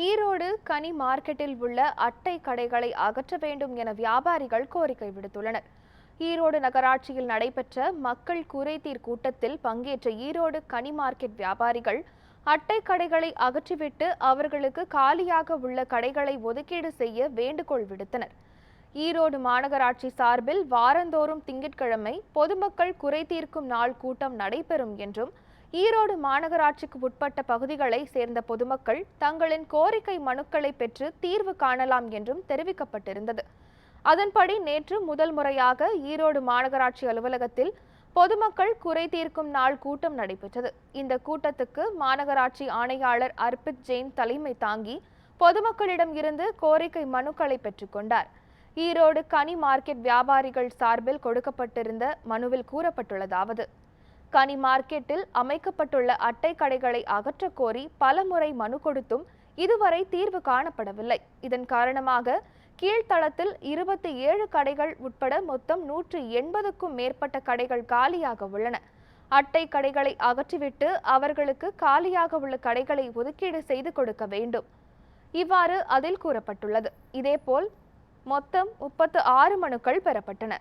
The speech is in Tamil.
ஈரோடு கனி மார்க்கெட்டில் உள்ள அட்டை கடைகளை அகற்ற வேண்டும் என வியாபாரிகள் கோரிக்கை விடுத்துள்ளனர். ஈரோடு நகராட்சியில் நடைபெற்ற மக்கள் குறைதீர் கூட்டத்தில் பங்கேற்ற ஈரோடு கனி மார்க்கெட் வியாபாரிகள் அட்டை கடைகளை அகற்றிவிட்டு அவர்களுக்கு காலியாக உள்ள கடைகளை ஒதுக்கீடு செய்ய வேண்டுகோள் விடுத்தனர். ஈரோடு மாநகராட்சி சார்பில் வாரந்தோறும் திங்கட்கிழமை பொதுமக்கள் குறை தீர்க்கும் நாள் கூட்டம் நடைபெறும் என்றும், ஈரோடு மாநகராட்சிக்கு உட்பட்ட பகுதிகளை சேர்ந்த பொதுமக்கள் தங்களின் கோரிக்கை மனுக்களை பெற்று தீர்வு காணலாம் என்றும் தெரிவிக்கப்பட்டிருந்தது. அதன்படி நேற்று முதல் முறையாக ஈரோடு மாநகராட்சி அலுவலகத்தில் பொதுமக்கள் குறை தீர்க்கும் நாள் கூட்டம் நடைபெற்றது. இந்த கூட்டத்துக்கு மாநகராட்சி ஆணையாளர் அர்பித் ஜெயின் தலைமை தாங்கி பொதுமக்களிடம் இருந்து கோரிக்கை மனுக்களை பெற்றுக்கொண்டார். ஈரோடு கனி மார்க்கெட் வியாபாரிகள் சார்பில் கொடுக்கப்பட்டிருந்த மனுவில் கூறப்பட்டுள்ளதாவது: கனி மார்க்கெட்டில் அமைக்கப்பட்டுள்ள அட்டை கடைகளை அகற்ற கோரி பலமுறை மனு கொடுத்தும் இதுவரை தீர்வு காணப்படவில்லை. இதன் காரணமாக கீழ்த்தளத்தில் 27 கடைகள் உட்பட மொத்தம் 180க்கும் மேற்பட்ட கடைகள் காலியாக உள்ளன. அட்டை கடைகளை அகற்றிவிட்டு அவர்களுக்கு காலியாக உள்ள கடைகளை ஒதுக்கீடு செய்து கொடுக்க வேண்டும். இவ்வாறு அதில் கூறப்பட்டுள்ளது. இதேபோல் மொத்தம் 36 மனுக்கள் பெறப்பட்டன.